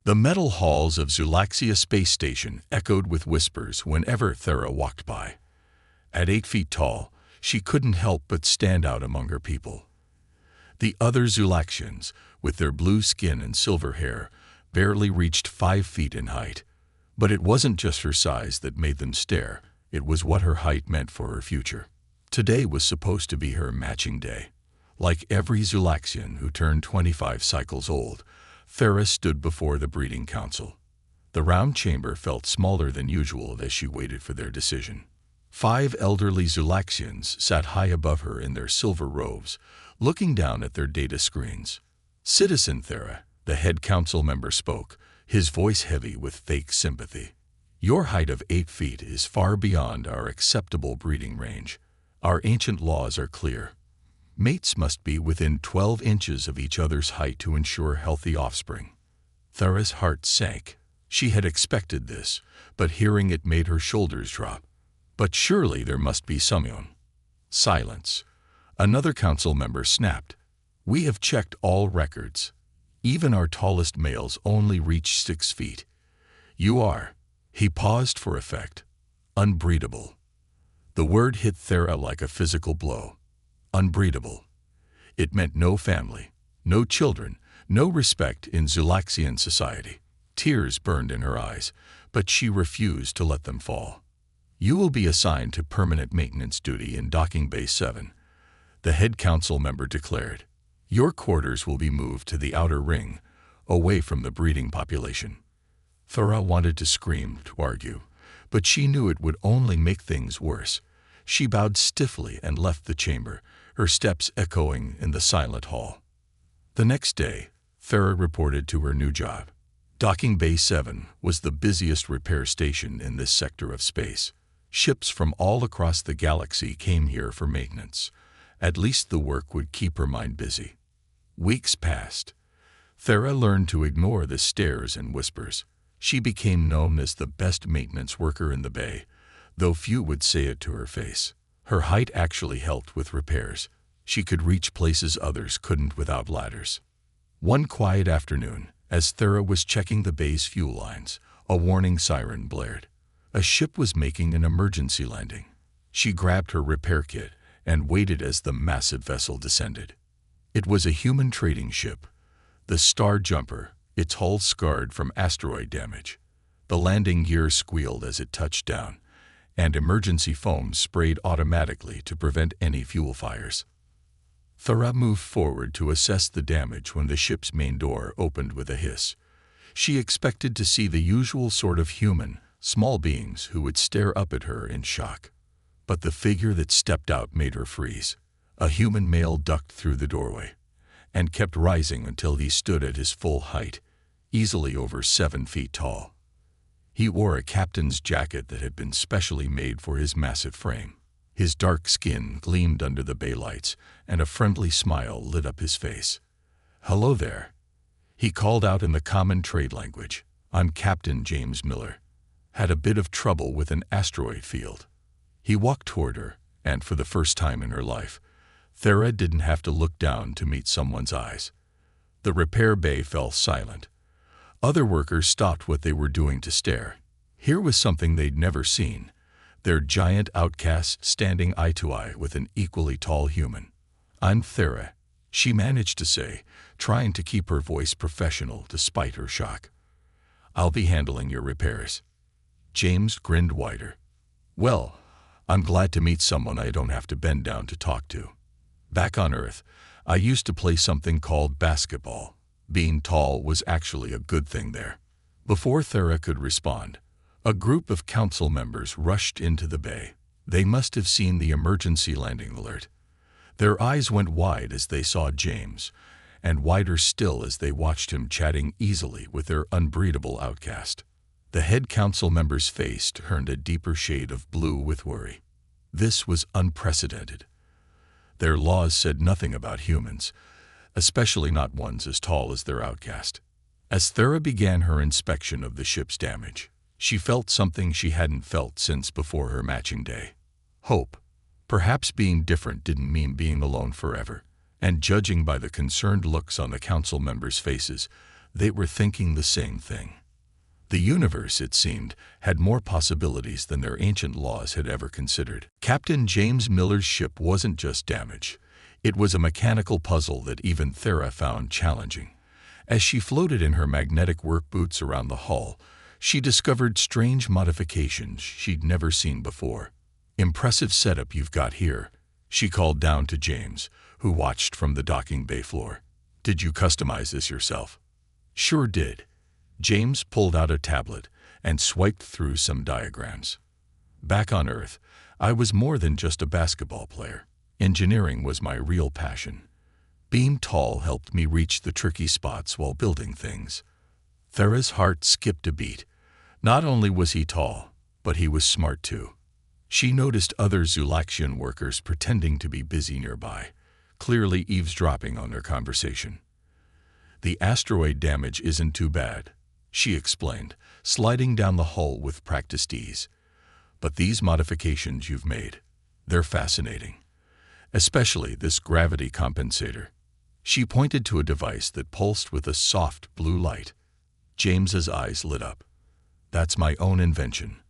The metal halls of Zulaxia Space Station echoed with whispers whenever Thera walked by. At 8 feet tall, she couldn't help but stand out among her people. The other Zulaxians, with their blue skin and silver hair, barely reached 5 feet in height. But it wasn't just her size that made them stare, it was what her height meant for her future. Today was supposed to be her matching day. Like every Zulaxian who turned 25 cycles old, Thera stood before the breeding council. The round chamber felt smaller than usual as she waited for their decision. 5 elderly Zulaxians sat high above her in their silver robes, looking down at their data screens. Citizen Thera, the head council member, spoke, his voice heavy with fake sympathy. Your height of 8 feet is far beyond our acceptable breeding range. Our ancient laws are clear. Mates must be within 12 inches of each other's height to ensure healthy offspring. Thera's heart sank. She had expected this, but hearing it made her shoulders drop. But surely there must be some. Silence. Another council member snapped. We have checked all records. Even our tallest males only reach 6 feet. You are, he paused for effect, unbreedable. The word hit Thera like a physical blow. Unbreedable. It meant no family, no children, no respect in Zulaxian society. Tears burned in her eyes, but she refused to let them fall. You will be assigned to permanent maintenance duty in Docking Bay 7, the head council member declared. Your quarters will be moved to the outer ring, away from the breeding population. Thera wanted to scream, to argue, but she knew it would only make things worse. She bowed stiffly and left the chamber, her steps echoing in the silent hall. The next day, Thera reported to her new job. Docking Bay 7 was the busiest repair station in this sector of space. Ships from all across the galaxy came here for maintenance. At least the work would keep her mind busy. Weeks passed. Thera learned to ignore the stares and whispers. She became known as the best maintenance worker in the bay, though few would say it to her face. Her height actually helped with repairs. She could reach places others couldn't without ladders. One quiet afternoon, as Thera was checking the bay's fuel lines, a warning siren blared. A ship was making an emergency landing. She grabbed her repair kit and waited as the massive vessel descended. It was a human trading ship, the Star Jumper, its hull scarred from asteroid damage. The landing gear squealed as it touched down, and emergency foam sprayed automatically to prevent any fuel fires. Thera moved forward to assess the damage when the ship's main door opened with a hiss. She expected to see the usual sort of human, small beings who would stare up at her in shock. But the figure that stepped out made her freeze. A human male ducked through the doorway and kept rising until he stood at his full height, easily over 7 feet tall. He wore a captain's jacket that had been specially made for his massive frame. His dark skin gleamed under the bay lights, and a friendly smile lit up his face. "Hello there," he called out in the common trade language. "I'm Captain James Miller. Had a bit of trouble with an asteroid field." He walked toward her, and for the first time in her life, Thera didn't have to look down to meet someone's eyes. The repair bay fell silent. Other workers stopped what they were doing to stare. Here was something they'd never seen. Their giant outcast standing eye to eye with an equally tall human. "I'm Thera," she managed to say, trying to keep her voice professional despite her shock. "I'll be handling your repairs." James grinned wider. "Well, I'm glad to meet someone I don't have to bend down to talk to. Back on Earth, I used to play something called basketball. Being tall was actually a good thing there." Before Thera could respond, a group of council members rushed into the bay. They must have seen the emergency landing alert. Their eyes went wide as they saw James, and wider still as they watched him chatting easily with their unbreedable outcast. The head council member's face turned a deeper shade of blue with worry. This was unprecedented. Their laws said nothing about humans, especially not ones as tall as their outcast. As Thera began her inspection of the ship's damage, she felt something she hadn't felt since before her matching day. Hope. Perhaps being different didn't mean being alone forever, and judging by the concerned looks on the council members' faces, They were thinking the same thing. The universe, it seemed, had more possibilities than their ancient laws had ever considered. Captain James Miller's ship wasn't just damage. It was a mechanical puzzle that even Thera found challenging. As she floated in her magnetic work boots around the hull, she discovered strange modifications she'd never seen before. "Impressive setup you've got here," she called down to James, who watched from the docking bay floor. "Did you customize this yourself?" "Sure did." James pulled out a tablet and swiped through some diagrams. "Back on Earth, I was more than just a basketball player. Engineering was my real passion. Being tall helped me reach the tricky spots while building things." Thera's heart skipped a beat. Not only was he tall, but he was smart too. She noticed other Zulaxian workers pretending to be busy nearby, clearly eavesdropping on their conversation. "The asteroid damage isn't too bad," she explained, sliding down the hull with practiced ease. "But these modifications you've made, they're fascinating. Especially this gravity compensator." She pointed to a device that pulsed with a soft blue light. James's eyes lit up. "That's my own invention.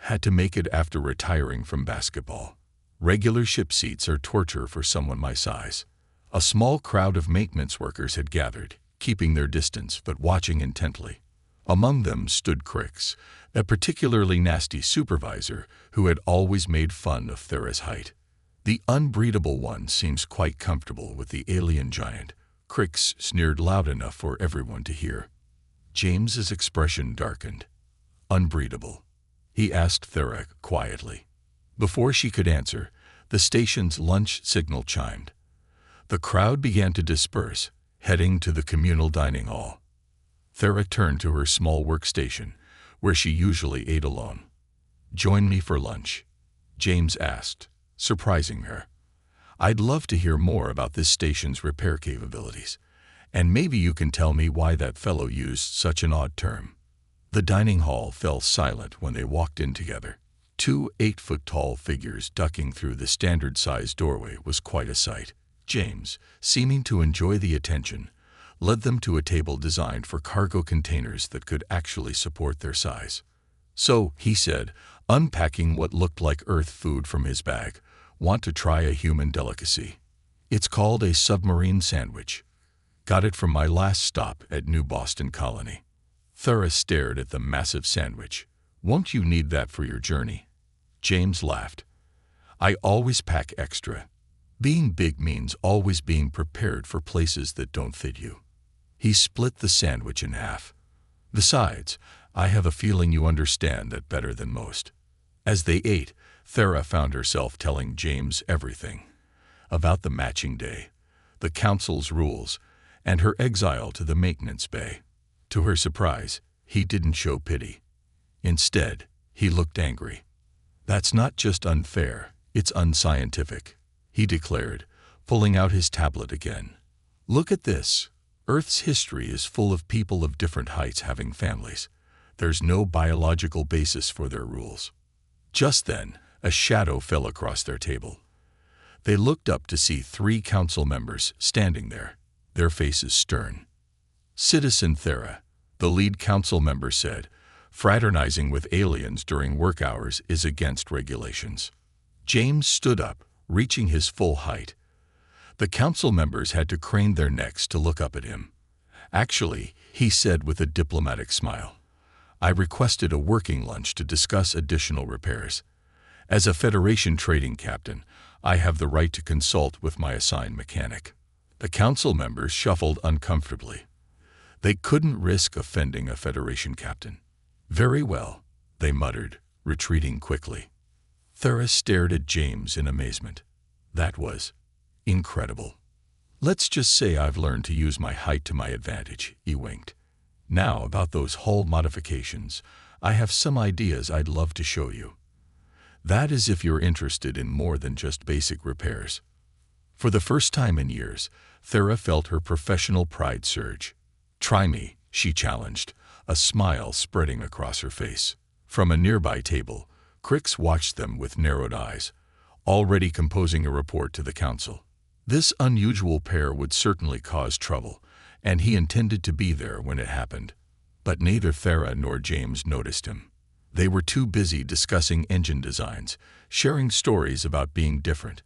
Had to make it after retiring from basketball. Regular ship seats are torture for someone my size." A small crowd of maintenance workers had gathered, keeping their distance but watching intently. Among them stood Crix, a particularly nasty supervisor who had always made fun of Thera's height. "The unbreedable one seems quite comfortable with the alien giant," Crix sneered loud enough for everyone to hear. James's expression darkened. "Unbreedable?" he asked Thera quietly. Before she could answer, the station's lunch signal chimed. The crowd began to disperse, heading to the communal dining hall. Thera turned to her small workstation, where she usually ate alone. "Join me for lunch?" James asked, surprising her. "I'd love to hear more about this station's repair capabilities, and maybe you can tell me why that fellow used such an odd term." The dining hall fell silent when they walked in together. 2 8-foot-tall figures ducking through the standard-sized doorway was quite a sight. James, seeming to enjoy the attention, led them to a table designed for cargo containers that could actually support their size. "So," he said, unpacking what looked like Earth food from his bag, "want to try a human delicacy? It's called a submarine sandwich. Got it from my last stop at New Boston Colony." Thera stared at the massive sandwich. "Won't you need that for your journey?" James laughed. "I always pack extra. Being big means always being prepared for places that don't fit you." He split the sandwich in half. "Besides, I have a feeling you understand that better than most." As they ate, Thera found herself telling James everything. About the matching day, the council's rules, and her exile to the maintenance bay. To her surprise, he didn't show pity. Instead, he looked angry. "That's not just unfair, it's unscientific," he declared, pulling out his tablet again. "Look at this. Earth's history is full of people of different heights having families. There's no biological basis for their rules." Just then, a shadow fell across their table. They looked up to see 3 council members standing there, their faces stern. "Citizen Thera," the lead council member said, "fraternizing with aliens during work hours is against regulations." James stood up, reaching his full height. The council members had to crane their necks to look up at him. "Actually," he said with a diplomatic smile, "I requested a working lunch to discuss additional repairs. As a Federation trading captain, I have the right to consult with my assigned mechanic." The council members shuffled uncomfortably. They couldn't risk offending a Federation captain. "Very well," they muttered, retreating quickly. Thera stared at James in amazement. That was incredible. "Let's just say I've learned to use my height to my advantage," he winked. "Now about those hull modifications, I have some ideas I'd love to show you. That is if you're interested in more than just basic repairs." For the first time in years, Thera felt her professional pride surge. "Try me," she challenged, a smile spreading across her face. From a nearby table, Crix watched them with narrowed eyes, already composing a report to the council. This unusual pair would certainly cause trouble, and he intended to be there when it happened. But neither Thera nor James noticed him. They were too busy discussing engine designs, sharing stories about being different,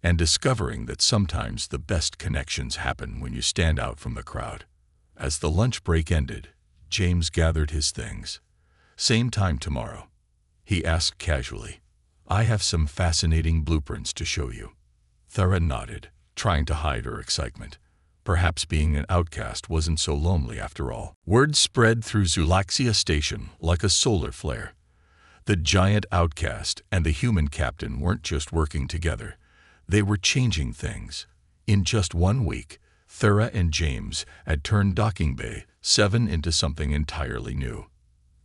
and discovering that sometimes the best connections happen when you stand out from the crowd. As the lunch break ended, James gathered his things. "Same time tomorrow?" he asked casually. "I have some fascinating blueprints to show you." Thera nodded, trying to hide her excitement. Perhaps being an outcast wasn't so lonely after all. Word spread through Zulaxia Station like a solar flare. The giant outcast and the human captain weren't just working together. They were changing things. In just 1 week, Thera and James had turned Docking Bay 7 into something entirely new.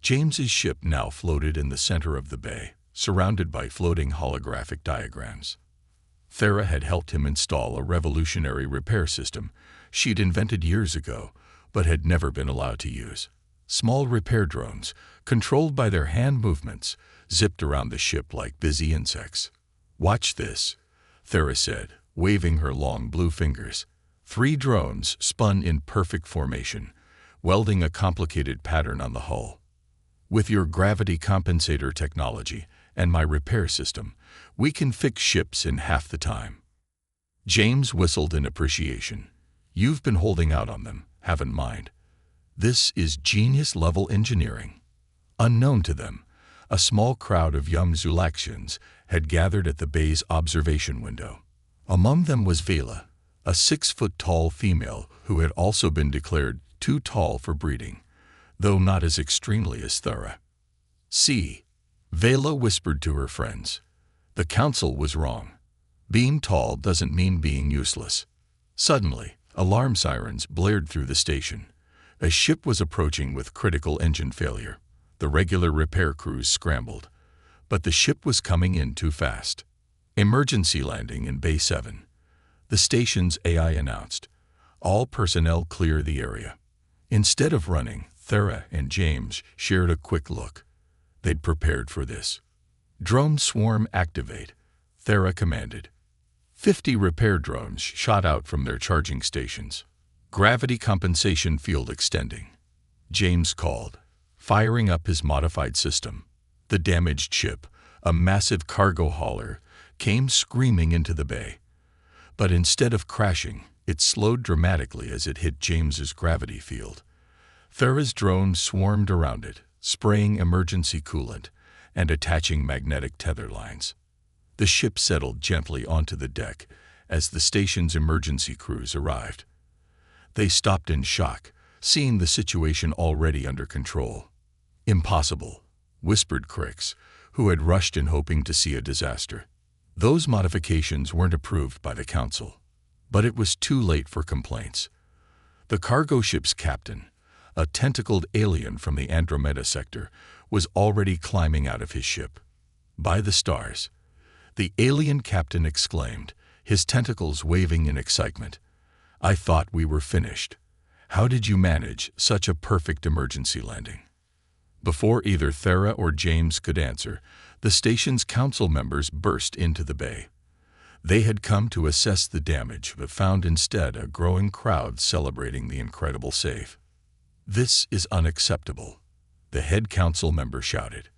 James's ship now floated in the center of the bay, surrounded by floating holographic diagrams. Thera had helped him install a revolutionary repair system she'd invented years ago, but had never been allowed to use. Small repair drones, controlled by their hand movements, zipped around the ship like busy insects. "Watch this," Thera said, waving her long blue fingers. 3 drones spun in perfect formation, welding a complicated pattern on the hull. "With your gravity compensator technology and my repair system, we can fix ships in half the time." James whistled in appreciation. "You've been holding out on them, haven't mind. This is genius-level engineering." Unknown to them, a small crowd of young Zulaxians had gathered at the bay's observation window. Among them was Vela, a 6-foot-tall female who had also been declared too tall for breeding, though not as extremely as Thera. "See," Vela whispered to her friends. "The council was wrong. Being tall doesn't mean being useless." Suddenly, alarm sirens blared through the station. A ship was approaching with critical engine failure. The regular repair crews scrambled, but the ship was coming in too fast. "Emergency landing in Bay 7. The station's AI announced. All personnel clear the area." Instead of running, Thera and James shared a quick look. They'd prepared for this. "Drone swarm activate," Thera commanded. 50 repair drones shot out from their charging stations. "Gravity compensation field extending," James called, firing up his modified system. The damaged ship, a massive cargo hauler, came screaming into the bay. But instead of crashing, it slowed dramatically as it hit James's gravity field. Thera's drone swarmed around it, spraying emergency coolant and attaching magnetic tether lines. The ship settled gently onto the deck as the station's emergency crews arrived. They stopped in shock, seeing the situation already under control. "Impossible," whispered Crix, who had rushed in hoping to see a disaster. Those modifications weren't approved by the council. But it was too late for complaints. The cargo ship's captain, a tentacled alien from the Andromeda sector, was already climbing out of his ship. "By the stars," the alien captain exclaimed, his tentacles waving in excitement. "I thought we were finished. How did you manage such a perfect emergency landing?" Before either Thera or James could answer, the station's council members burst into the bay. They had come to assess the damage, but found instead a growing crowd celebrating the incredible save. "This is unacceptable," the head council member shouted.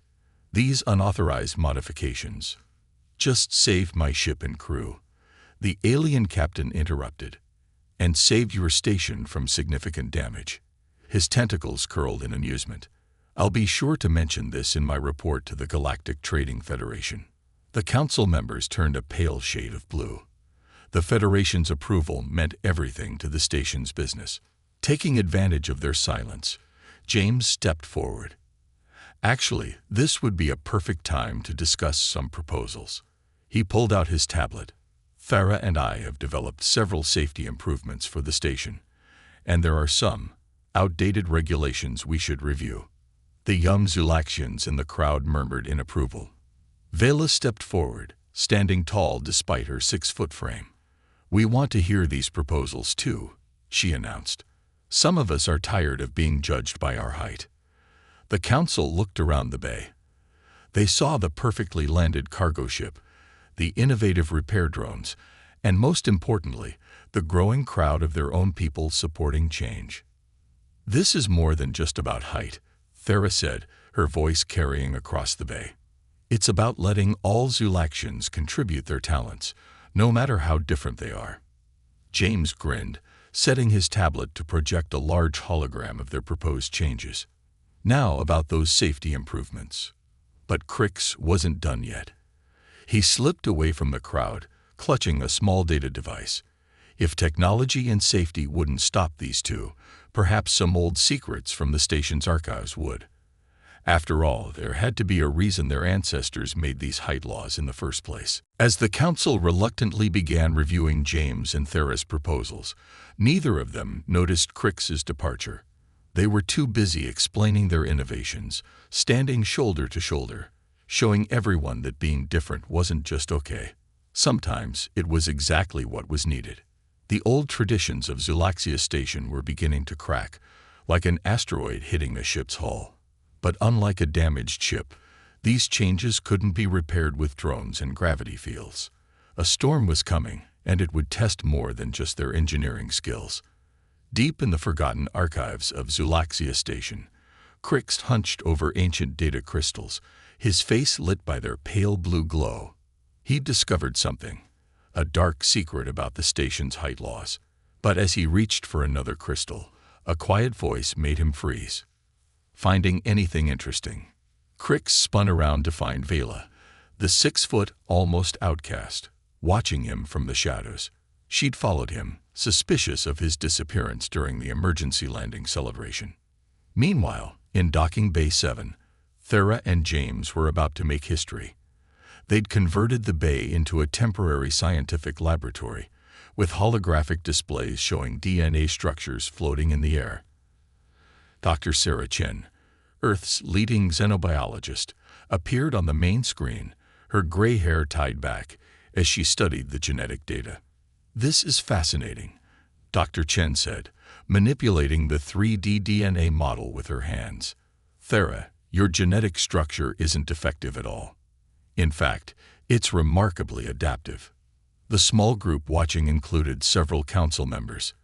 "These unauthorized modifications just saved my ship and crew," the alien captain interrupted, "and saved your station from significant damage." His tentacles curled in amusement. "I'll be sure to mention this in my report to the Galactic Trading Federation." The council members turned a pale shade of blue. The Federation's approval meant everything to the station's business. Taking advantage of their silence, James stepped forward. "Actually, this would be a perfect time to discuss some proposals." He pulled out his tablet. "Thera and I have developed several safety improvements for the station, and there are some outdated regulations we should review." The young Zulaxians in the crowd murmured in approval. Vela stepped forward, standing tall despite her 6-foot frame. "We want to hear these proposals too," she announced. "Some of us are tired of being judged by our height." The council looked around the bay. They saw the perfectly landed cargo ship, the innovative repair drones, and most importantly, the growing crowd of their own people supporting change. "This is more than just about height," Thera said, her voice carrying across the bay. "It's about letting all Zulaxians contribute their talents, no matter how different they are." James grinned, setting his tablet to project a large hologram of their proposed changes. "Now about those safety improvements." But Crix wasn't done yet. He slipped away from the crowd, clutching a small data device. If technology and safety wouldn't stop these two, perhaps some old secrets from the station's archives would. After all, there had to be a reason their ancestors made these height laws in the first place. As the council reluctantly began reviewing James and Thera's proposals, neither of them noticed Crix's departure. They were too busy explaining their innovations, standing shoulder to shoulder, showing everyone that being different wasn't just okay. Sometimes it was exactly what was needed. The old traditions of Zulaxia Station were beginning to crack, like an asteroid hitting a ship's hull. But unlike a damaged ship, these changes couldn't be repaired with drones and gravity fields. A storm was coming, and it would test more than just their engineering skills. Deep in the forgotten archives of Zulaxia Station, Crix hunched over ancient data crystals, his face lit by their pale blue glow. He'd discovered something, a dark secret about the station's height laws. But as he reached for another crystal, a quiet voice made him freeze. "Finding anything interesting?" Crix spun around to find Vela, the 6-foot, almost outcast, watching him from the shadows. She'd followed him, suspicious of his disappearance during the emergency landing celebration. Meanwhile, in Docking Bay 7, Thera and James were about to make history. They'd converted the bay into a temporary scientific laboratory, with holographic displays showing DNA structures floating in the air. Dr. Sarah Chen, Earth's leading xenobiologist, appeared on the main screen, her gray hair tied back, as she studied the genetic data. "This is fascinating," Dr. Chen said, manipulating the 3D DNA model with her hands. "Thera, your genetic structure isn't defective at all. In fact, it's remarkably adaptive." The small group watching included several council members,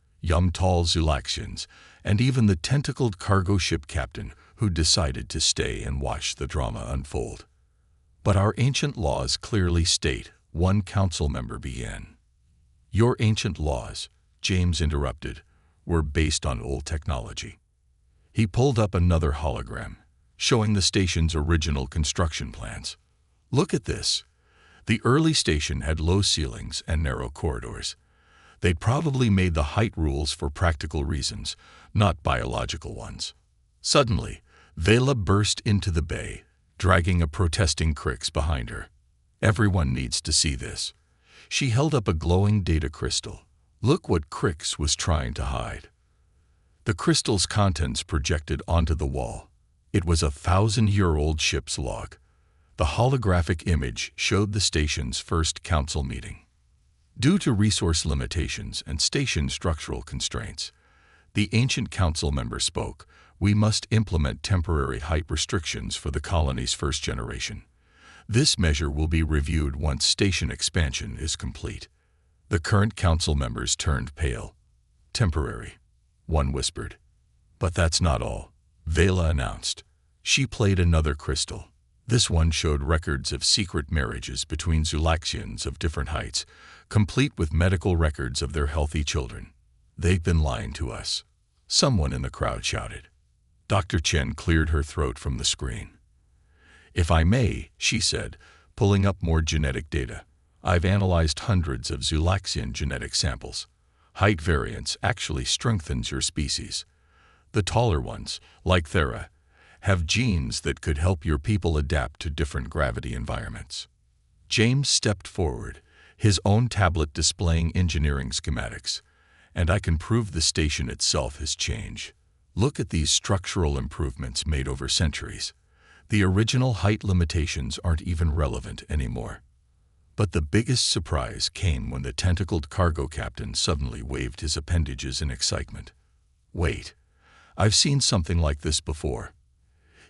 tall Zulaxians, and even the tentacled cargo ship captain who decided to stay and watch the drama unfold. "But our ancient laws clearly state," one council member began. "Your ancient laws," James interrupted, "were based on old technology." He pulled up another hologram, showing the station's original construction plans. "Look at this." The early station had low ceilings and narrow corridors. They'd probably made the height rules for practical reasons, not biological ones. Suddenly, Vela burst into the bay, dragging a protesting Crix behind her. "Everyone needs to see this." She held up a glowing data crystal. Look what Crix was trying to hide. The crystal's contents projected onto the wall. It was a 1,000-year-old ship's log. The holographic image showed the station's first council meeting. Due to resource limitations and station structural constraints, the ancient council member spoke, "We must implement temporary height restrictions for the colony's first generation. This measure will be reviewed once station expansion is complete." The current council members turned pale. "Temporary," one whispered. "But that's not all," Vela announced. She played another crystal. This one showed records of secret marriages between Zulaxians of different heights, complete with medical records of their healthy children. "They've been lying to us," someone in the crowd shouted. Dr. Chen cleared her throat from the screen. "If I may," she said, pulling up more genetic data, "I've analyzed hundreds of Zulaxian genetic samples. Height variance actually strengthens your species. The taller ones, like Thera, have genes that could help your people adapt to different gravity environments." James stepped forward, his own tablet displaying engineering schematics. "And I can prove the station itself has changed. Look at these structural improvements made over centuries. The original height limitations aren't even relevant anymore." But the biggest surprise came when the tentacled cargo captain suddenly waved his appendages in excitement. "Wait, I've seen something like this before."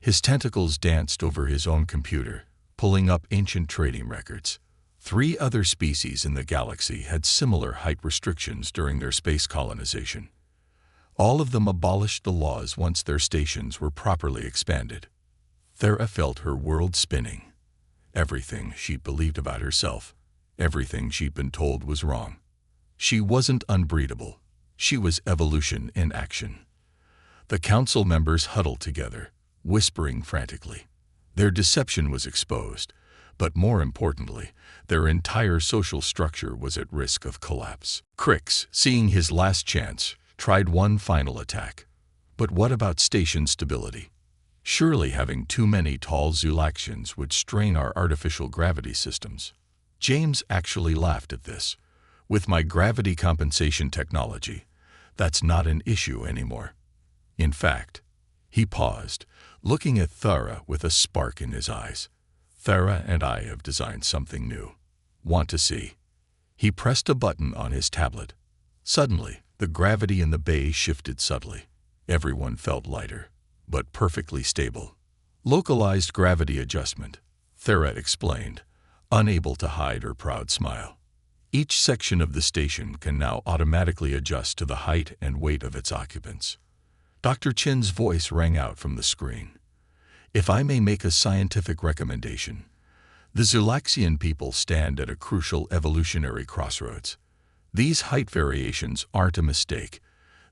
His tentacles danced over his own computer, pulling up ancient trading records. 3 other species in the galaxy had similar height restrictions during their space colonization. All of them abolished the laws once their stations were properly expanded. Thera felt her world spinning. Everything she believed about herself, everything she'd been told was wrong. She wasn't unbreedable. She was evolution in action. The council members huddled together, whispering frantically. Their deception was exposed, but more importantly, their entire social structure was at risk of collapse. Crix, seeing his last chance, tried one final attack. But what about station stability? Surely having too many tall Zulaxians would strain our artificial gravity systems. James actually laughed at this. With my gravity compensation technology, that's not an issue anymore. In fact, he paused, looking at Thera with a spark in his eyes. Thera and I have designed something new. Want to see? He pressed a button on his tablet. Suddenly, the gravity in the bay shifted subtly. Everyone felt lighter, but perfectly stable. Localized gravity adjustment, Thera explained, unable to hide her proud smile. Each section of the station can now automatically adjust to the height and weight of its occupants. Dr. Chin's voice rang out from the screen. If I may make a scientific recommendation, the Zulaxian people stand at a crucial evolutionary crossroads. These height variations aren't a mistake.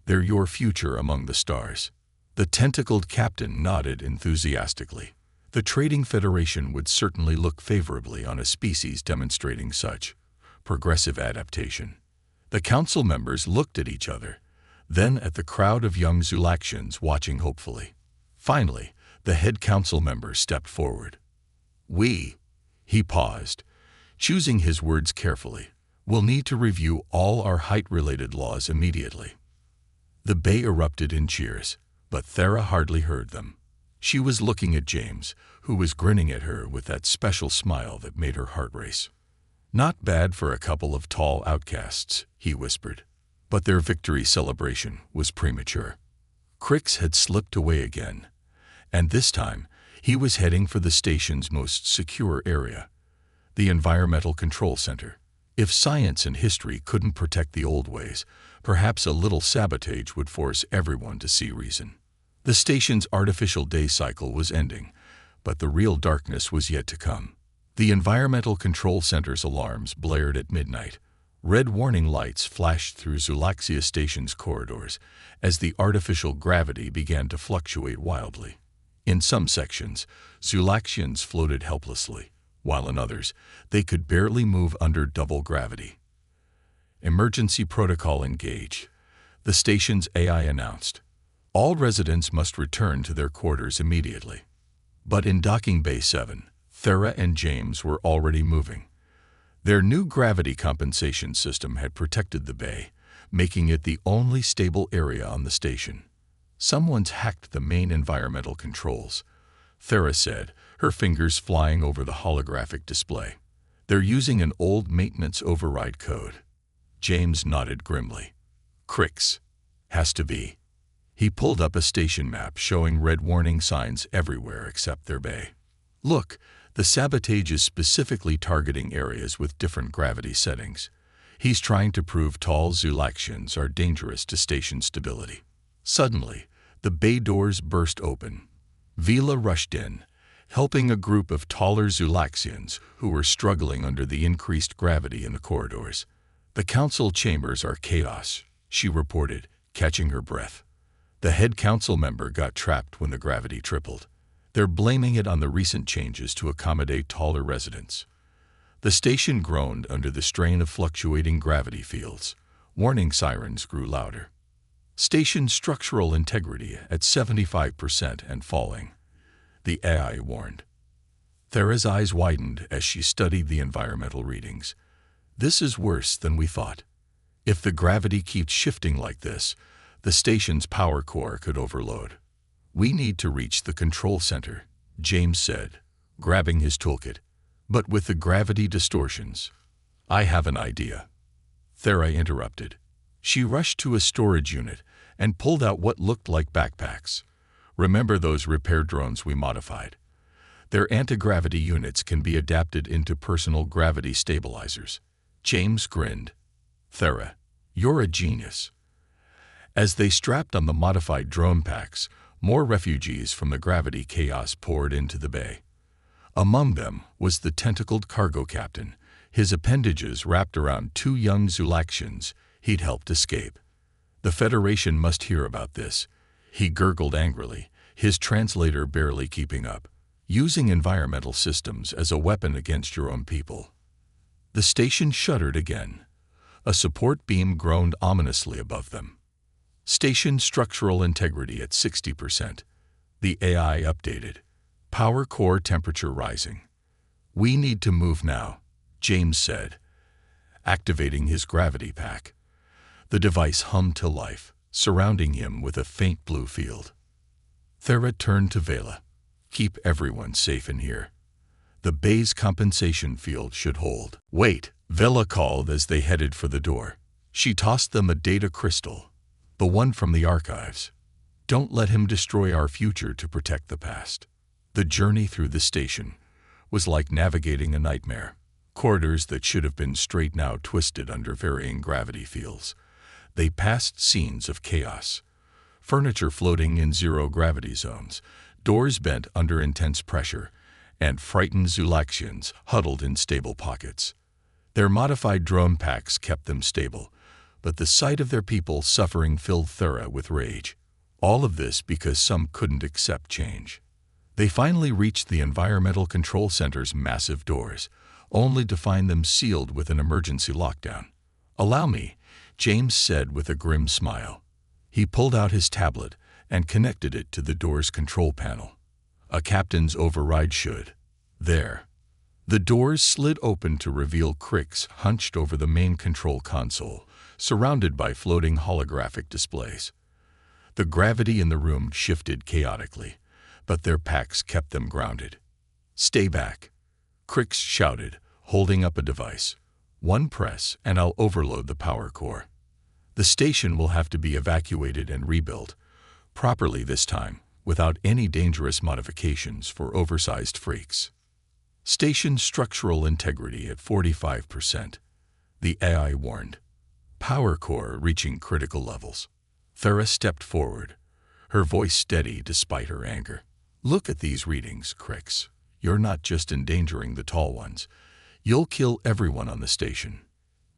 They're your future among the stars. The tentacled captain nodded enthusiastically. The Trading Federation would certainly look favorably on a species demonstrating such progressive adaptation. The council members looked at each other, then at the crowd of young Zulaxians watching hopefully. Finally, the head council member stepped forward. He paused, choosing his words carefully, will need to review all our height-related laws immediately. The bay erupted in cheers, but Thera hardly heard them. She was looking at James, who was grinning at her with that special smile that made her heart race. Not bad for a couple of tall outcasts, he whispered. But their victory celebration was premature. Crix had slipped away again, and this time he was heading for the station's most secure area, the Environmental Control Center. If science and history couldn't protect the old ways, perhaps a little sabotage would force everyone to see reason. The station's artificial day cycle was ending, but the real darkness was yet to come. The Environmental Control Center's alarms blared at midnight. Red warning lights flashed through Zulaxia Station's corridors as the artificial gravity began to fluctuate wildly. In some sections, Zulaxians floated helplessly, while in others, they could barely move under double gravity. Emergency protocol engaged, the station's AI announced. All residents must return to their quarters immediately. But in Docking Bay 7, Thera and James were already moving. Their new gravity compensation system had protected the bay, making it the only stable area on the station. Someone's hacked the main environmental controls, Thera said, her fingers flying over the holographic display. They're using an old maintenance override code. James nodded grimly. Crix. Has to be. He pulled up a station map showing red warning signs everywhere except their bay. Look, the sabotage is specifically targeting areas with different gravity settings. He's trying to prove tall Zulaxians are dangerous to station stability. Suddenly, the bay doors burst open. Vila rushed in, helping a group of taller Zulaxians who were struggling under the increased gravity in the corridors. The council chambers are chaos, she reported, catching her breath. The head council member got trapped when the gravity tripled. They're blaming it on the recent changes to accommodate taller residents. The station groaned under the strain of fluctuating gravity fields. Warning sirens grew louder. Station structural integrity at 75% and falling, the AI warned. Thera's eyes widened as she studied the environmental readings. This is worse than we thought. If the gravity keeps shifting like this, the station's power core could overload. We need to reach the control center, James said, grabbing his toolkit. But with the gravity distortions, I have an idea. Thera interrupted. She rushed to a storage unit and pulled out what looked like backpacks. Remember those repair drones we modified? Their anti-gravity units can be adapted into personal gravity stabilizers. James grinned. Thera, you're a genius. As they strapped on the modified drone packs, more refugees from the gravity chaos poured into the bay. Among them was the tentacled cargo captain, his appendages wrapped around two young Zulaxians he'd helped escape. The Federation must hear about this, he gurgled angrily, his translator barely keeping up. Using environmental systems as a weapon against your own people. The station shuddered again. A support beam groaned ominously above them. Station structural integrity at 60%. The AI updated. Power core temperature rising. We need to move now, James said, activating his gravity pack. The device hummed to life, surrounding him with a faint blue field. Thera turned to Vela. Keep everyone safe in here. The bay's compensation field should hold. Wait, Vela called as they headed for the door. She tossed them a data crystal, the one from the archives. Don't let him destroy our future to protect the past. The journey through the station was like navigating a nightmare. Corridors that should have been straight now twisted under varying gravity fields. They passed scenes of chaos. Furniture floating in zero-gravity zones, doors bent under intense pressure, and frightened Zulaxians huddled in stable pockets. Their modified drone packs kept them stable, but the sight of their people suffering filled Thera with rage. All of this because some couldn't accept change. They finally reached the Environmental Control Center's massive doors, only to find them sealed with an emergency lockdown. "Allow me," James said with a grim smile. He pulled out his tablet and connected it to the door's control panel. A captain's override should. There. The doors slid open to reveal Crix hunched over the main control console, surrounded by floating holographic displays. The gravity in the room shifted chaotically, but their packs kept them grounded. "Stay back," Crix shouted, holding up a device. "One press and I'll overload the power core. The station will have to be evacuated and rebuilt, properly this time, without any dangerous modifications for oversized freaks." Station structural integrity at 45%. The AI warned. Power core reaching critical levels. Thera stepped forward, her voice steady despite her anger. "Look at these readings, Crix. You're not just endangering the tall ones. You'll kill everyone on the station.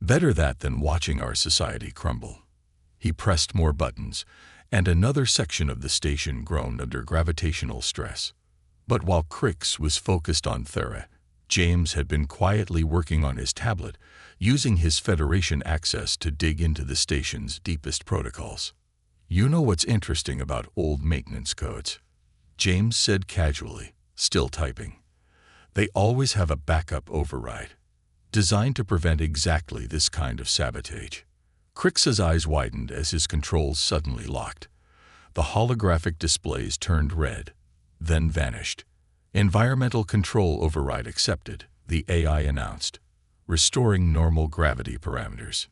Better that than watching our society crumble." He pressed more buttons, and another section of the station groaned under gravitational stress. But while Crix was focused on Thera, James had been quietly working on his tablet, using his Federation access to dig into the station's deepest protocols. "You know what's interesting about old maintenance codes?" James said casually, still typing. "They always have a backup override, designed to prevent exactly this kind of sabotage." Crix's eyes widened as his controls suddenly locked. The holographic displays turned red, then vanished. "Environmental control override accepted," the AI announced, restoring normal gravity parameters.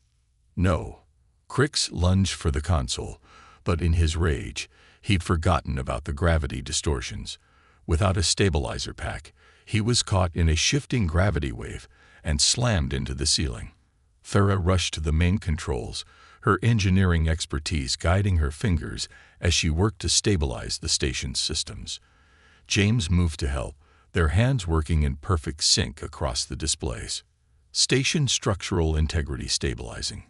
"No." Crix lunged for the console, but in his rage, he'd forgotten about the gravity distortions. Without a stabilizer pack, he was caught in a shifting gravity wave and slammed into the ceiling. Thera rushed to the main controls, her engineering expertise guiding her fingers as she worked to stabilize the station's systems. James moved to help, their hands working in perfect sync across the displays. "Station structural integrity stabilizing,"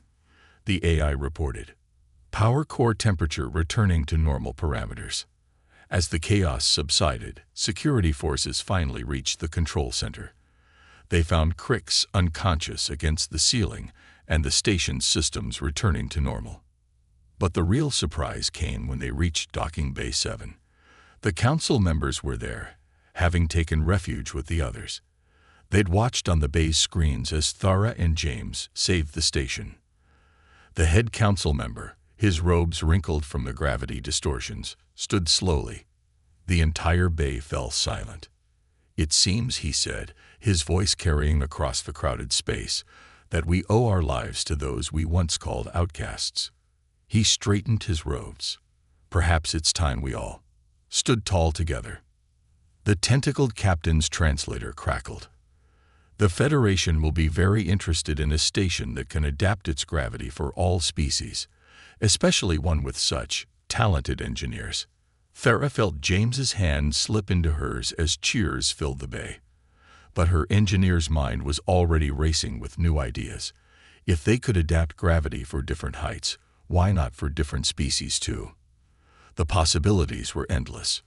the AI reported. "Power core temperature returning to normal parameters." As the chaos subsided, security forces finally reached the control center. They found Crix unconscious against the ceiling and the station's systems returning to normal. But the real surprise came when they reached Docking Bay 7. The council members were there, having taken refuge with the others. They'd watched on the bay's screens as Thera and James saved the station. The head council member, his robes wrinkled from the gravity distortions, stood slowly. The entire bay fell silent. "It seems," he said, his voice carrying across the crowded space, "that we owe our lives to those we once called outcasts." He straightened his robes. "Perhaps it's time we all stood tall together." The tentacled captain's translator crackled. The Federation will be very interested in a station that can adapt its gravity for all species, especially one with such talented engineers. Thera felt James's hand slip into hers as cheers filled the bay. But her engineer's mind was already racing with new ideas. If they could adapt gravity for different heights, why not for different species too? The possibilities were endless.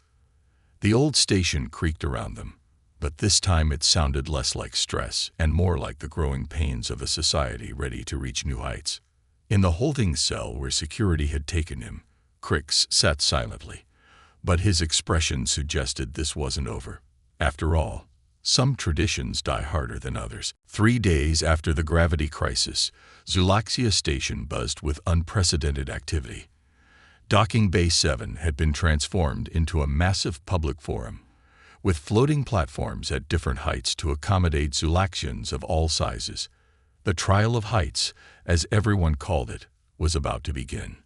The old station creaked around them, but this time it sounded less like stress and more like the growing pains of a society ready to reach new heights. In the holding cell where security had taken him, Crix sat silently, but his expression suggested this wasn't over. After all, some traditions die harder than others. 3 days after the gravity crisis, Zulaxia Station buzzed with unprecedented activity. Docking Bay 7 had been transformed into a massive public forum, with floating platforms at different heights to accommodate Zulaxians of all sizes. The trial of heights, as everyone called it, was about to begin.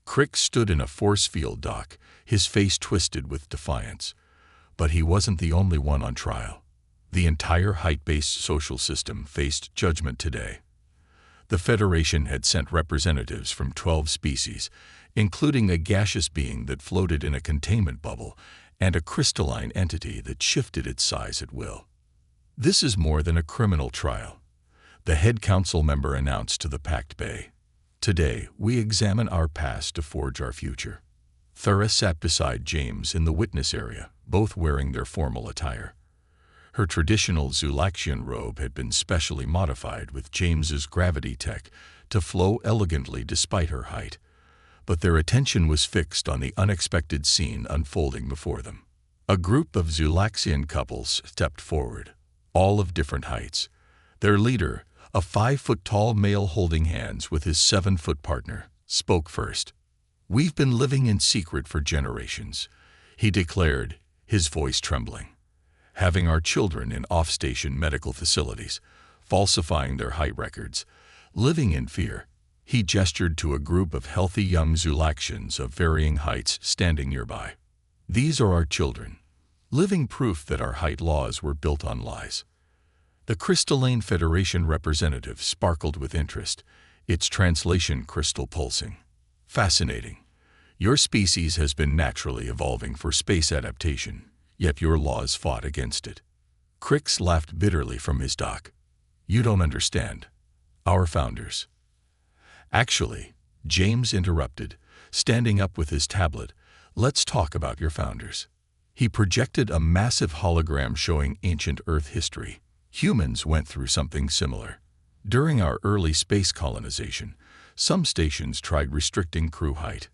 Crick stood in a force field dock, his face twisted with defiance. But he wasn't the only one on trial. The entire height-based social system faced judgment today. The Federation had sent representatives from 12 species, including a gaseous being that floated in a containment bubble and a crystalline entity that shifted its size at will. This is more than a criminal trial, the head council member announced to the packed bay. Today, we examine our past to forge our future. Thera sat beside James in the witness area, both wearing their formal attire. Her traditional Zulaxian robe had been specially modified with James's gravity tech to flow elegantly despite her height, but their attention was fixed on the unexpected scene unfolding before them. A group of Zulaxian couples stepped forward, all of different heights. Their leader, a 5-foot-tall male holding hands with his 7-foot partner, spoke first. "We've been living in secret for generations," he declared, his voice trembling. "Having our children in off-station medical facilities, falsifying their height records, living in fear." He gestured to a group of healthy young Zulaxians of varying heights standing nearby. "These are our children, living proof that our height laws were built on lies." The Crystalline Federation representative sparkled with interest, its translation crystal pulsing. "Fascinating. Your species has been naturally evolving for space adaptation, yet your laws fought against it." Crix laughed bitterly from his dock. "You don't understand. Our founders." "Actually," James interrupted, standing up with his tablet, "let's talk about your founders." He projected a massive hologram showing ancient Earth history. Humans went through something similar. During our early space colonization, some stations tried restricting crew height.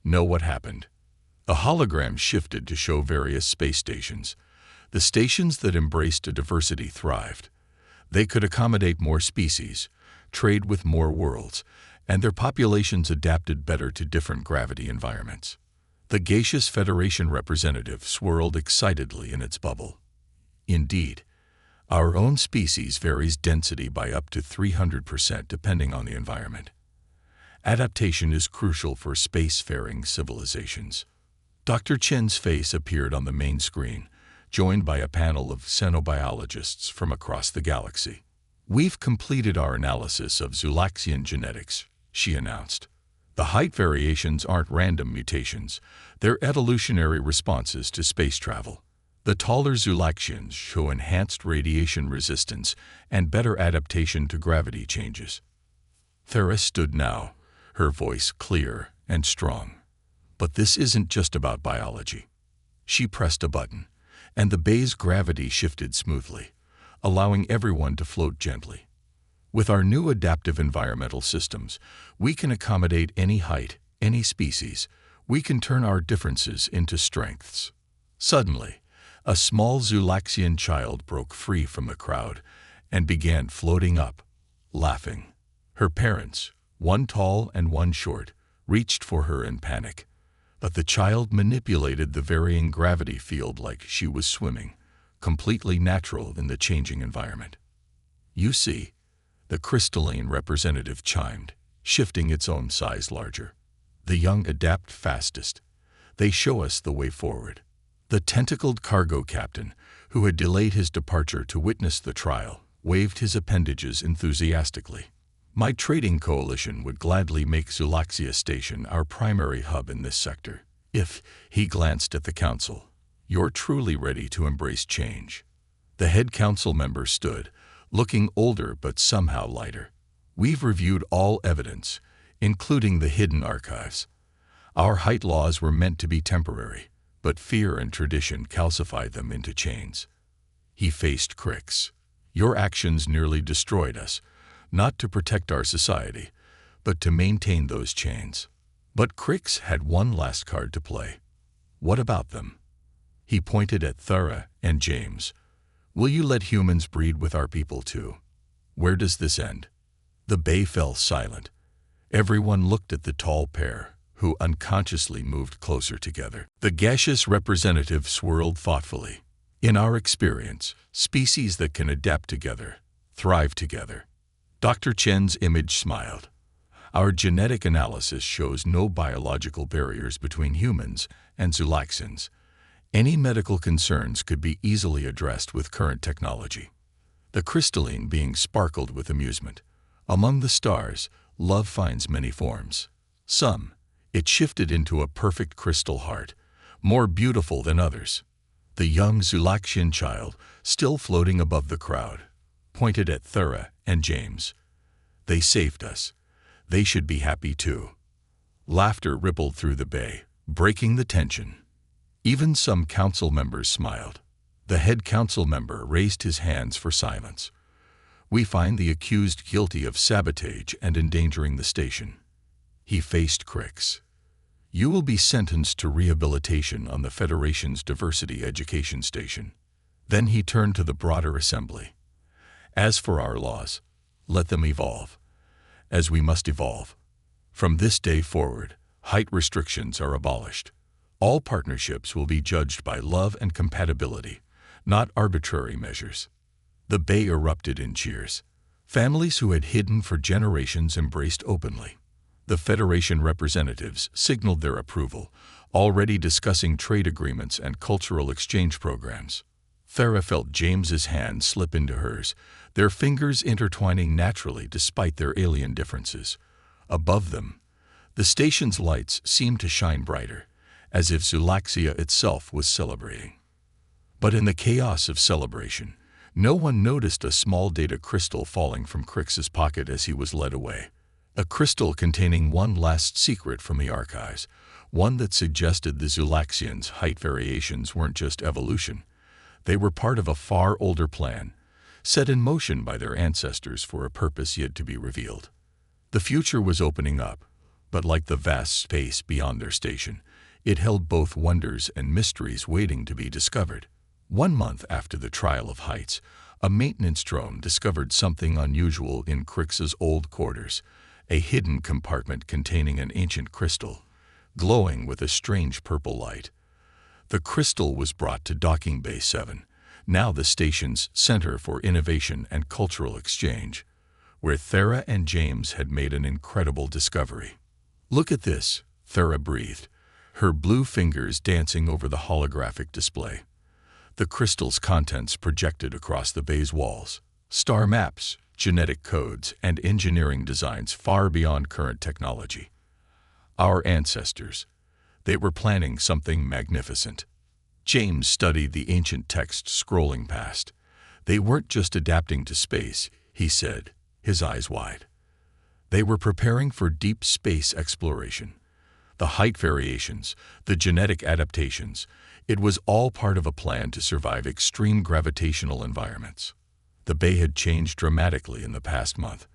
Know what happened? A hologram shifted to show various space stations. The stations that embraced a diversity thrived. They could accommodate more species, trade with more worlds, and their populations adapted better to different gravity environments. The gaseous Federation representative swirled excitedly in its bubble. "Indeed, our own species varies density by up to 300% depending on the environment. Adaptation is crucial for spacefaring civilizations." Dr. Chen's face appeared on the main screen, joined by a panel of xenobiologists from across the galaxy. "We've completed our analysis of Zulaxian genetics," she announced. "The height variations aren't random mutations, they're evolutionary responses to space travel. The taller Zulaxians show enhanced radiation resistance and better adaptation to gravity changes." Thera stood now, her voice clear and strong. "But this isn't just about biology." She pressed a button, and the bay's gravity shifted smoothly, allowing everyone to float gently. "With our new adaptive environmental systems, we can accommodate any height, any species. We can turn our differences into strengths." Suddenly, a small Zulaxian child broke free from the crowd and began floating up, laughing. Her parents, one tall and one short, reached for her in panic. But the child manipulated the varying gravity field like she was swimming, completely natural in the changing environment. "You see," the crystalline representative chimed, shifting its own size larger. "The young adapt fastest. They show us the way forward." The tentacled cargo captain, who had delayed his departure to witness the trial, waved his appendages enthusiastically. My trading coalition would gladly make Zulaxia Station our primary hub in this sector. If, he glanced at the council, you're truly ready to embrace change. The head council member stood, looking older but somehow lighter. We've reviewed all evidence, including the hidden archives. Our height laws were meant to be temporary, but fear and tradition calcified them into chains. He faced Crix. Your actions nearly destroyed us, not to protect our society, but to maintain those chains. But Crix had one last card to play. What about them? He pointed at Thera and James. Will you let humans breed with our people too? Where does this end? The bay fell silent. Everyone looked at the tall pair, who unconsciously moved closer together. The gaseous representative swirled thoughtfully. In our experience, species that can adapt together, thrive together. Dr. Chen's image smiled. Our genetic analysis shows no biological barriers between humans and Zulaxians. Any medical concerns could be easily addressed with current technology. The crystalline being sparkled with amusement. Among the stars, love finds many forms. Some, it shifted into a perfect crystal heart, more beautiful than others. The young Zulaxian child, still floating above the crowd, pointed at Thera and James. They saved us. They should be happy too. Laughter rippled through the bay, breaking the tension. Even some council members smiled. The head council member raised his hands for silence. We find the accused guilty of sabotage and endangering the station. He faced Crix. You will be sentenced to rehabilitation on the Federation's Diversity Education Station. Then he turned to the broader assembly. As for our laws, let them evolve, as we must evolve. From this day forward, height restrictions are abolished. All partnerships will be judged by love and compatibility, not arbitrary measures. The bay erupted in cheers. Families who had hidden for generations embraced openly. The Federation representatives signaled their approval, already discussing trade agreements and cultural exchange programs. Thera felt James's hand slip into hers, their fingers intertwining naturally despite their alien differences. Above them, the station's lights seemed to shine brighter, as if Zulaxia itself was celebrating. But in the chaos of celebration, no one noticed a small data crystal falling from Crix's pocket as he was led away. A crystal containing one last secret from the archives, one that suggested the Zulaxians' height variations weren't just evolution. They were part of a far older plan, set in motion by their ancestors for a purpose yet to be revealed. The future was opening up, but like the vast space beyond their station, it held both wonders and mysteries waiting to be discovered. 1 month after the trial of heights, a maintenance drone discovered something unusual in Crix's old quarters, a hidden compartment containing an ancient crystal, glowing with a strange purple light. The crystal was brought to Docking Bay 7, now the station's center for innovation and cultural exchange, where Thera and James had made an incredible discovery. Look at this, Thera breathed, her blue fingers dancing over the holographic display. The crystal's contents projected across the bay's walls. Star maps, genetic codes, and engineering designs far beyond current technology. Our ancestors, they were planning something magnificent. James studied the ancient text scrolling past. They weren't just adapting to space, he said, his eyes wide. They were preparing for deep space exploration. The height variations, the genetic adaptations, it was all part of a plan to survive extreme gravitational environments. The bay had changed dramatically in the past month.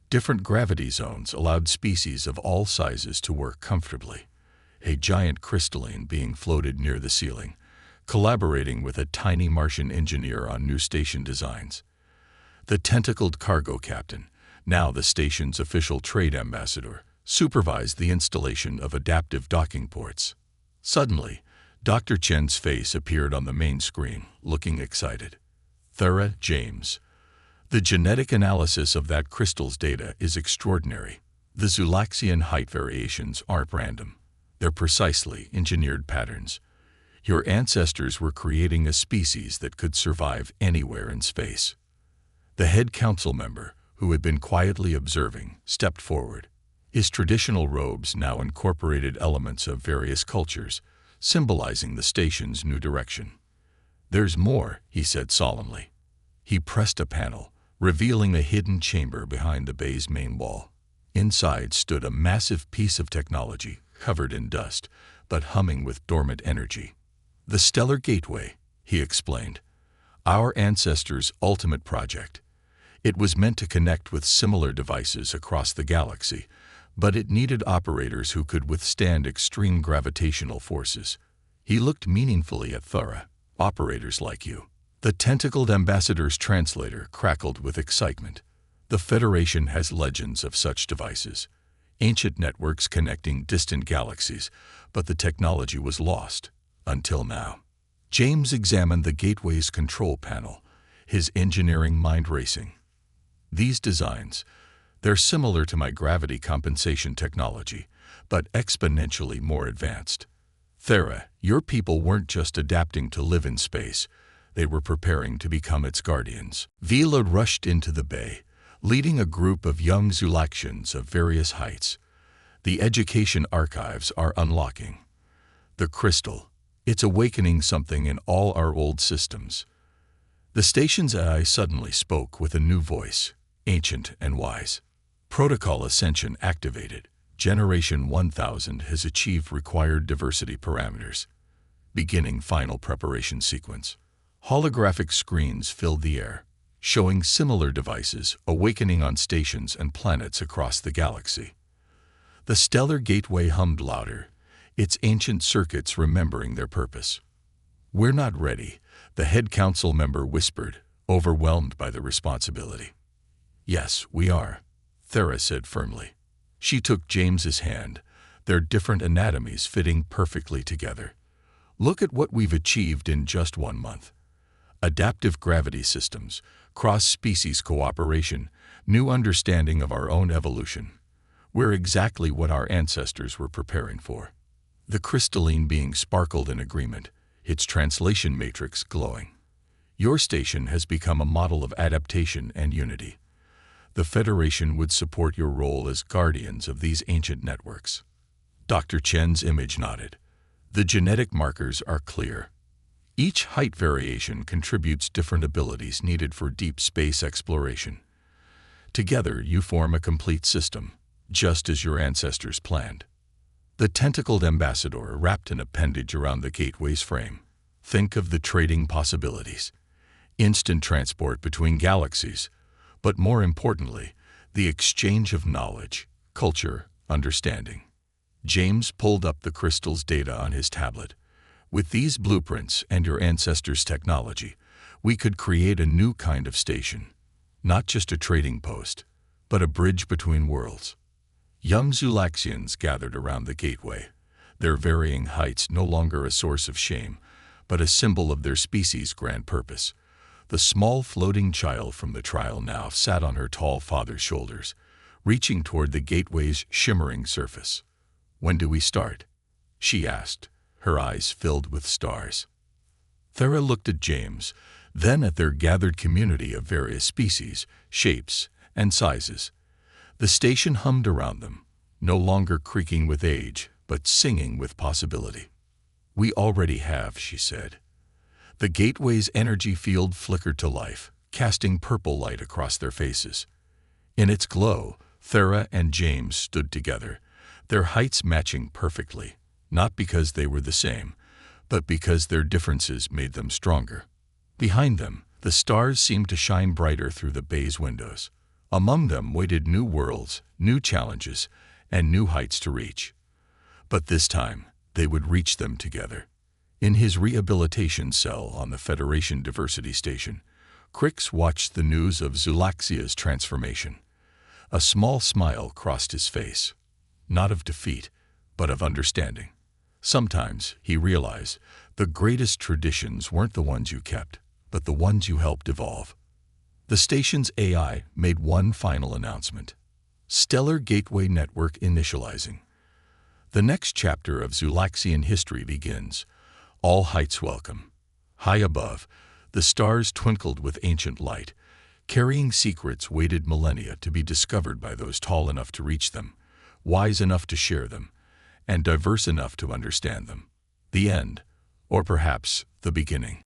Different gravity zones allowed species of all sizes to work comfortably. A giant crystalline being floated near the ceiling, collaborating with a tiny Martian engineer on new station designs. The tentacled cargo captain, now the station's official trade ambassador, supervised the installation of adaptive docking ports. Suddenly, Dr. Chen's face appeared on the main screen, looking excited. Thera, James. The genetic analysis of that crystal's data is extraordinary. The Zulaxian height variations aren't random. They're precisely engineered patterns. Your ancestors were creating a species that could survive anywhere in space. The head council member, who had been quietly observing, stepped forward. His traditional robes now incorporated elements of various cultures, symbolizing the station's new direction. "There's more," he said solemnly. He pressed a panel, revealing a hidden chamber behind the bay's main wall. Inside stood a massive piece of technology, covered in dust, but humming with dormant energy. "The Stellar Gateway," he explained. "Our ancestors' ultimate project. It was meant to connect with similar devices across the galaxy, but it needed operators who could withstand extreme gravitational forces." He looked meaningfully at Thera. "Operators like you." The tentacled ambassador's translator crackled with excitement. "The Federation has legends of such devices. Ancient networks connecting distant galaxies, but the technology was lost. Until now." James examined the gateway's control panel, his engineering mind racing. "These designs, they're similar to my gravity compensation technology, but exponentially more advanced. Thera, your people weren't just adapting to live in space, they were preparing to become its guardians." Vila rushed into the bay, leading a group of young Zulaxians of various heights. "The education archives are unlocking. The crystal, it's awakening something in all our old systems." The station's AI suddenly spoke with a new voice, ancient and wise. "Protocol Ascension activated. Generation 1000 has achieved required diversity parameters. Beginning final preparation sequence." Holographic screens filled the air, showing similar devices awakening on stations and planets across the galaxy. The Stellar Gateway hummed louder, its ancient circuits remembering their purpose. "We're not ready," the head council member whispered, overwhelmed by the responsibility. "Yes, we are," Thera said firmly. She took James's hand, their different anatomies fitting perfectly together. "Look at what we've achieved in just 1 month. Adaptive gravity systems, cross-species cooperation, new understanding of our own evolution. We're exactly what our ancestors were preparing for." The crystalline being sparkled in agreement, its translation matrix glowing. "Your station has become a model of adaptation and unity. The Federation would support your role as guardians of these ancient networks." Dr. Chen's image nodded. "The genetic markers are clear. Each height variation contributes different abilities needed for deep space exploration. Together, you form a complete system, just as your ancestors planned." The tentacled ambassador wrapped an appendage around the gateway's frame. "Think of the trading possibilities. Instant transport between galaxies, but more importantly, the exchange of knowledge, culture, understanding." James pulled up the crystal's data on his tablet. "With these blueprints and your ancestors' technology, we could create a new kind of station. Not just a trading post, but a bridge between worlds." Young Zulaxians gathered around the gateway, their varying heights no longer a source of shame, but a symbol of their species' grand purpose. The small floating child from the trial now sat on her tall father's shoulders, reaching toward the gateway's shimmering surface. "When do we start?" she asked, her eyes filled with stars. Thera looked at James, then at their gathered community of various species, shapes, and sizes. The station hummed around them, no longer creaking with age, but singing with possibility. "We already have," she said. The gateway's energy field flickered to life, casting purple light across their faces. In its glow, Thera and James stood together, their heights matching perfectly, not because they were the same, but because their differences made them stronger. Behind them, the stars seemed to shine brighter through the bay's windows. Among them waited new worlds, new challenges, and new heights to reach. But this time, they would reach them together. In his rehabilitation cell on the Federation Diversity Station, Crix watched the news of Zulaxia's transformation. A small smile crossed his face, not of defeat, but of understanding. Sometimes, he realized, the greatest traditions weren't the ones you kept, but the ones you helped evolve. The station's AI made one final announcement. Stellar Gateway Network initializing. The next chapter of Zulaxian history begins. All heights welcome. High above, the stars twinkled with ancient light, carrying secrets waited millennia to be discovered by those tall enough to reach them, wise enough to share them, and diverse enough to understand them. The end, or perhaps the beginning.